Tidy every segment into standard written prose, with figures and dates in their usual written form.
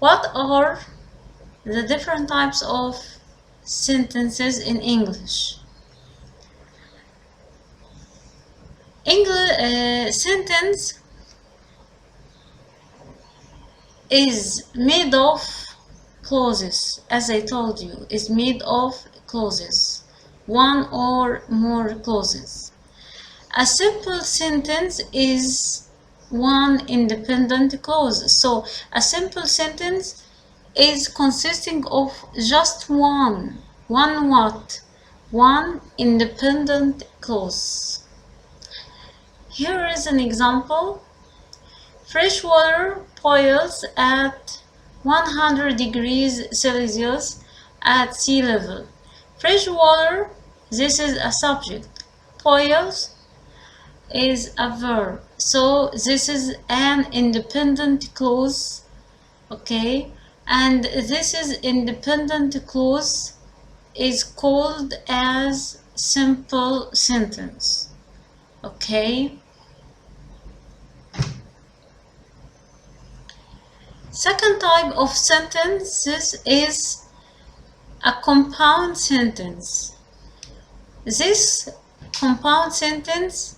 What are the different types of sentences in English? Sentence is made of clauses, as I told you, is made of clauses, one or more clauses. A simple sentence is one independent clause. So a simple sentence is consisting of just one independent clause. Here is an example. Fresh water boils at 100 degrees Celsius at sea level. Fresh water, this is a subject. Boils is a verb. So this is an independent clause, okay? And this is independent clause is called as simple sentence, okay? Second type of sentences is a compound sentence. This compound sentence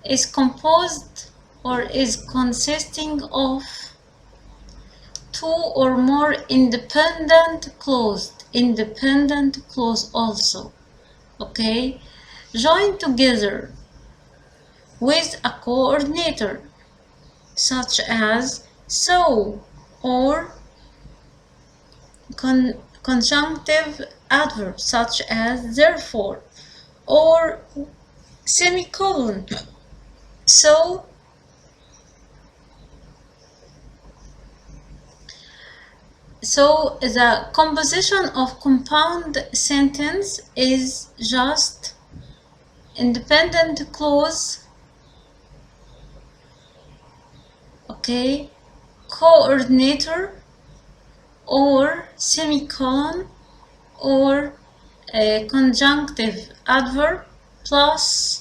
is composed or is consisting of two or more independent clause also, okay, joined together with a coordinator such as so, or conjunctive adverb such as therefore, or semicolon. So the composition of compound sentence is just independent clause, okay, coordinator, or semicolon, or a conjunctive adverb plus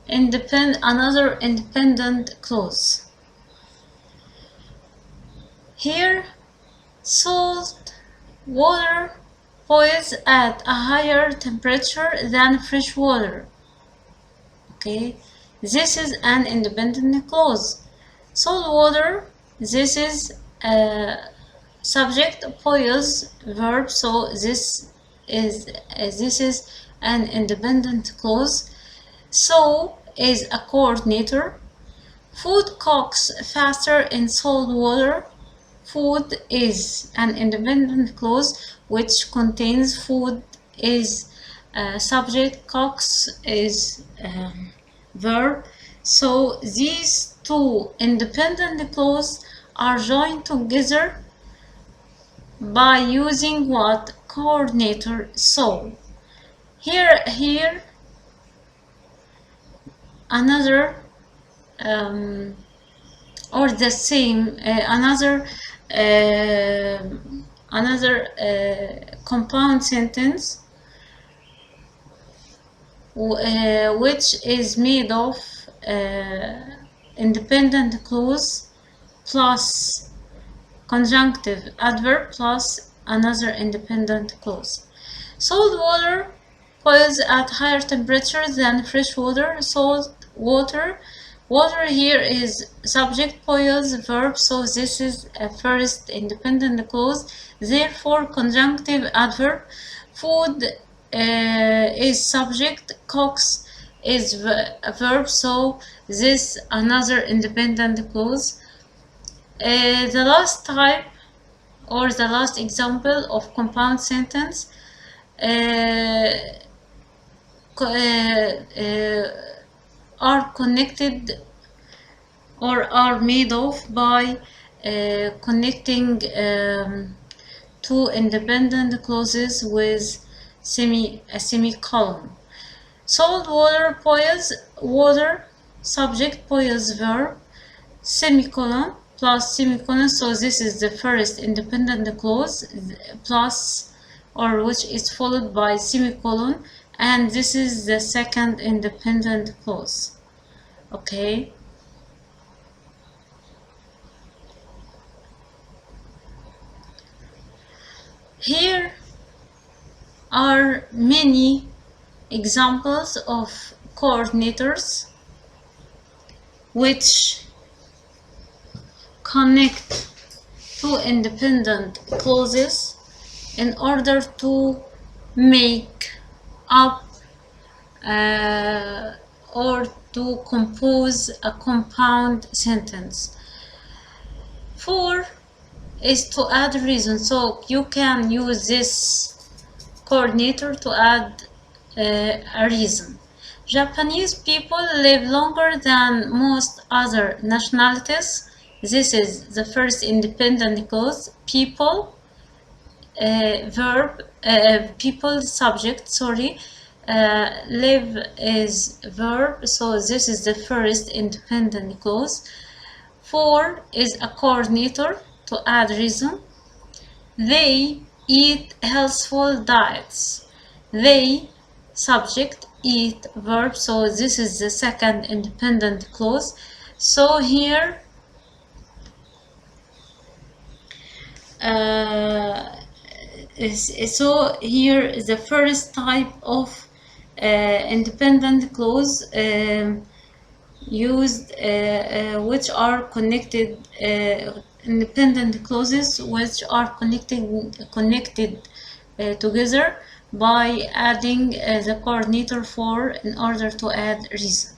another independent clause. Here, salt water boils at a higher temperature than fresh water, okay, this is an independent clause. Salt water, this is a subject, boils verb, so this is an independent clause. So is a coordinator. Food cooks faster in salt water. Food is an independent clause which contains food is subject, cooks is verb. So these two independent clauses are joined together by using what? Coordinator. So here another or the same another compound sentence which is made of independent clause plus conjunctive adverb plus another independent clause. Salt water boils at higher temperature than fresh water. Salt water, water here is subject, boils verb, so this is a first independent clause. Therefore conjunctive adverb. Food is subject, cooks is a verb, so this another independent clause. The last type or the last example of compound sentence are connected or are made of by connecting two independent clauses with a semicolon. Salt water boils, water subject, boils verb, semicolon plus semicolon, so this is the first independent clause plus or which is followed by semicolon, and this is the second independent clause, okay. Here are many examples of coordinators which connect two independent clauses in order to make up or to compose a compound sentence. 4 is to add reason, so you can use this coordinator to add a reason. Japanese people live longer than most other nationalities. This is the first independent clause. People, verb, people subject, sorry. Live is verb, so this is the first independent clause. 4 is a coordinator to add reason. They eat healthful diets. They, subject, eat, verb, so this is the second independent clause. So here is the first type of independent clause used, which are connected, independent clauses which are connected together by adding the coordinator 4 in order to add reason.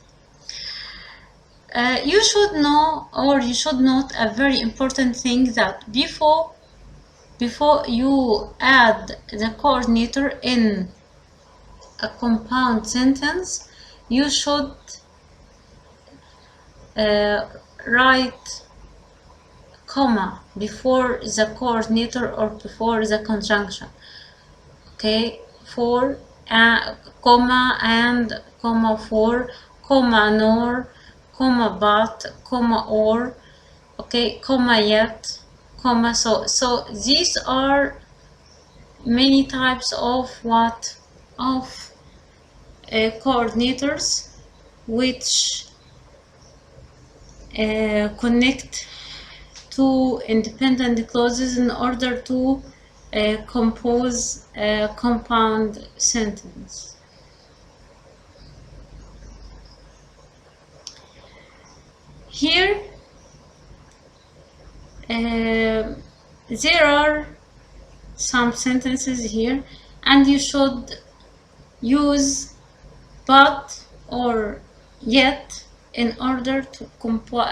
You should know, or you should note a very important thing, that before you add the coordinator in a compound sentence, you should write comma before the coordinator or before the conjunction. Okay, for comma and comma for, comma nor, comma but, comma or, okay, comma yet, comma so these are many types of coordinators which connect two independent clauses in order to compose a compound sentence. Here there are some sentences here, and you should use but or yet in order to compose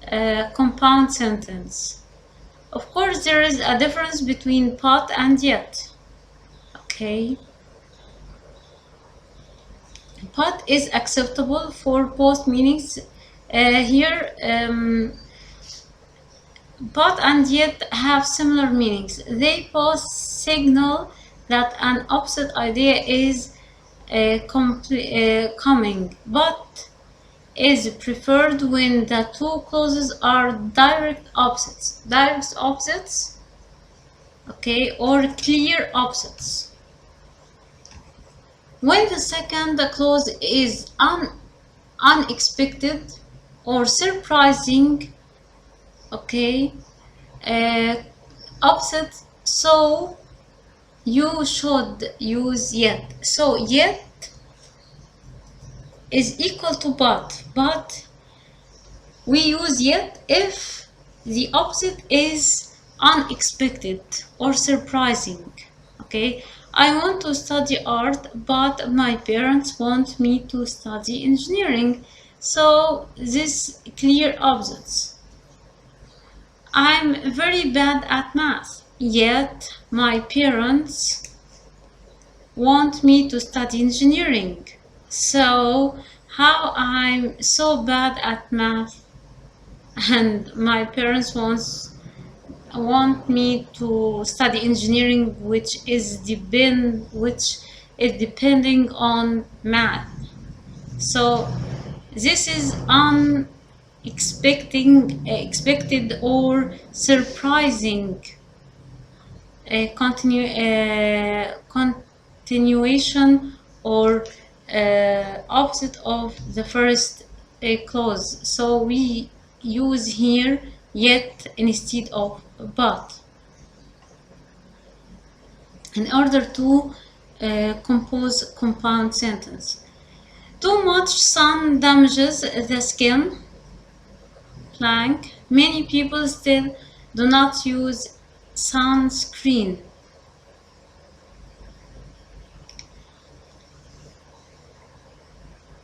a compound sentence. Of course, there is a difference between but and yet. Okay, but is acceptable for both meanings. Here but and yet have similar meanings. They both signal that an opposite idea is coming, but is preferred when the two clauses are direct opposites, okay, or clear opposites. When the second clause is unexpected or surprising, okay, opposite, so you should use yet. So yet is equal to but we use yet if the opposite is unexpected or surprising. Okay, I want to study art, but my parents want me to study engineering, so this clear opposites. I'm very bad at math, yet my parents want me to study engineering. So how I'm so bad at math and my parents want me to study engineering, which is depending on math. So this is expected or surprising continuation or opposite of the first clause. So we use here yet instead of but. in order to compose compound sentence. Too much sun damages the skin. Blank. Many people still do not use sunscreen.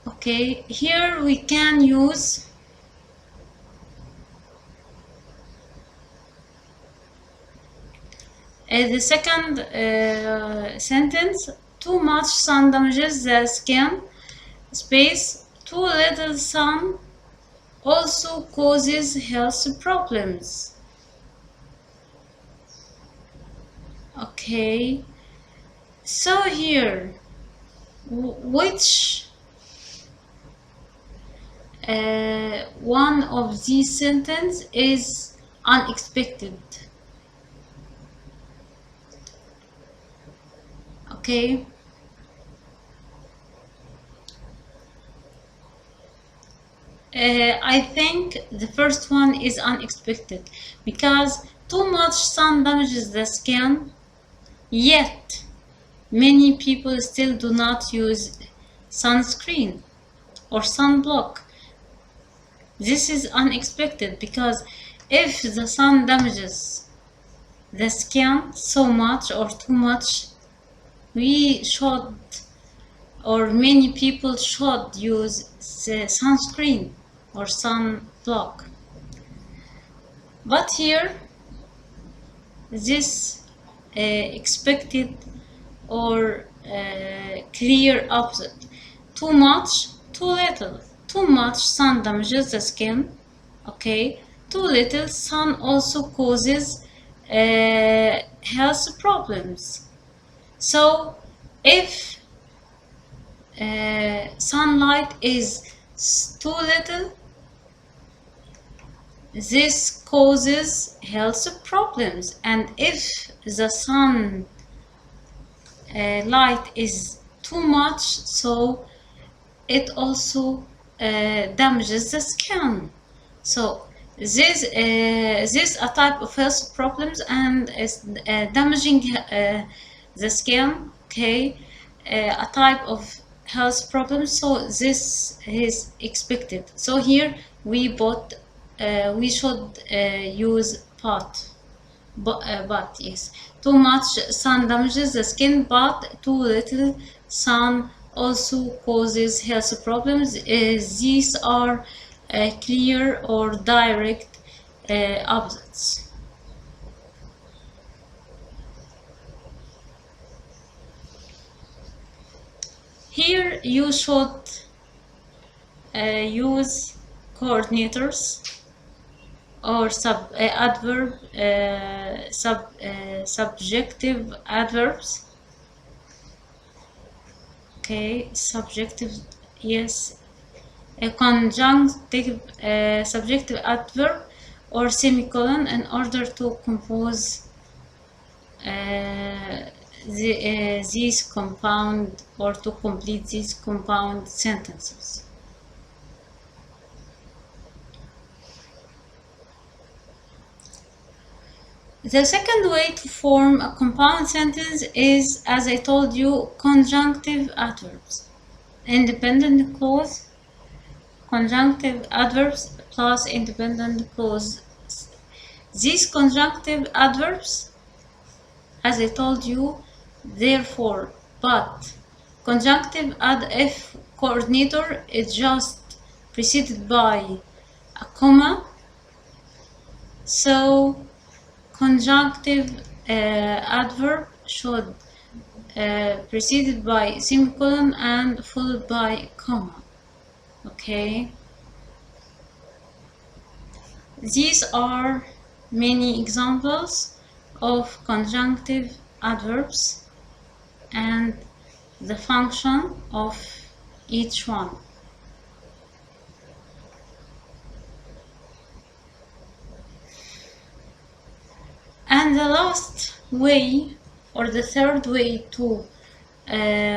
Okay, here we can use the second sentence. Too much sun damages the skin. Space. Too little sun also causes health problems. Okay, so here, which one of these sentences is unexpected? Okay, I think the first one is unexpected, because too much sun damages the skin, yet many people still do not use sunscreen or sunblock. This is unexpected, because if the sun damages the skin so much or too much, we should, or many people should, use sunscreen or sunblock. But here, this expected or clear opposite. Too much, too little. Too much sun damages the skin. Okay, too little sun also causes health problems. So if sunlight is too little, this causes health problems, and if the sun light is too much, so it also damages the skin. So this a type of health problems, and is damaging the skin. Okay, a type of health problem, so this is expected. So here we should use but yes, too much sun damages the skin, but too little sun also causes health problems. These are clear or direct opposites. Here you should use coordinators or subjective adverbs. Okay, subjective, yes, a conjunctive subjective adverb or semicolon in order to compose these compound, or to complete these compound sentences. The second way to form a compound sentence is, as I told you, conjunctive adverbs. Independent clause, conjunctive adverbs plus independent clause. These conjunctive adverbs, as I told you, therefore, but. Conjunctive if coordinator is just preceded by a comma, so conjunctive adverb should preceded by semicolon and followed by comma. Okay, these are many examples of conjunctive adverbs and the function of each one. And the last way, or the third way to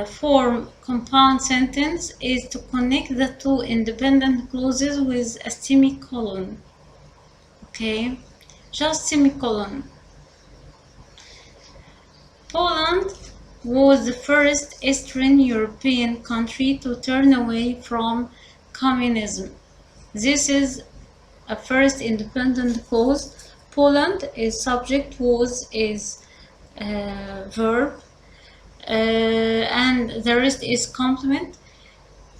form compound sentence, is to connect the two independent clauses with a semicolon. Okay, just semicolon. Poland was the first Eastern European country to turn away from communism. This is a first independent clause. Poland is subject, was is verb, and the rest is complement.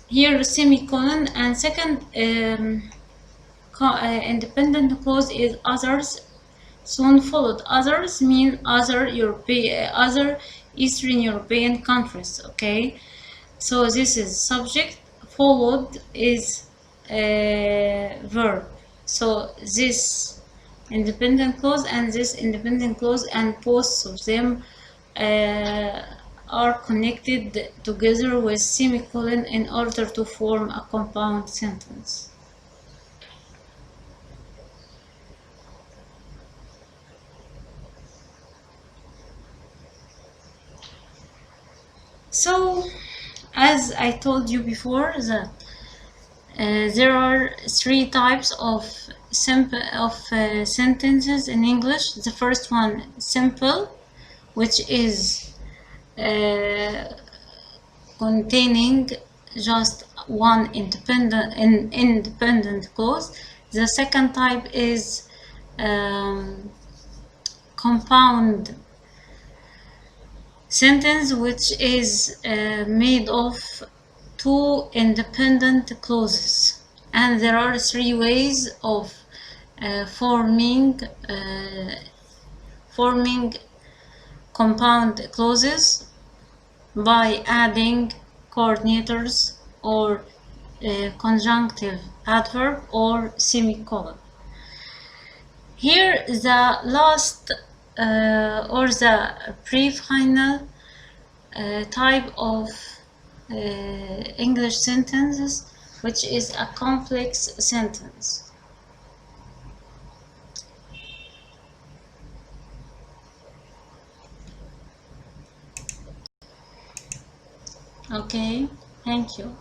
Here semicolon, and second independent clause is others, soon followed. Others mean other Eastern European countries. Okay, so this is subject, followed is verb. So this independent clause and this independent clause, and both of them are connected together with semicolon in order to form a compound sentence. So, as I told you before, that there are three types of sentences in English. The first one, simple, which is containing just one independent clause. The second type is compound sentence, which is made of two independent clauses. And there are three ways of forming compound clauses: by adding coordinators, or conjunctive adverb, or semicolon. Here the last or the pre-final type of English sentences, which is a complex sentence. Okay, thank you.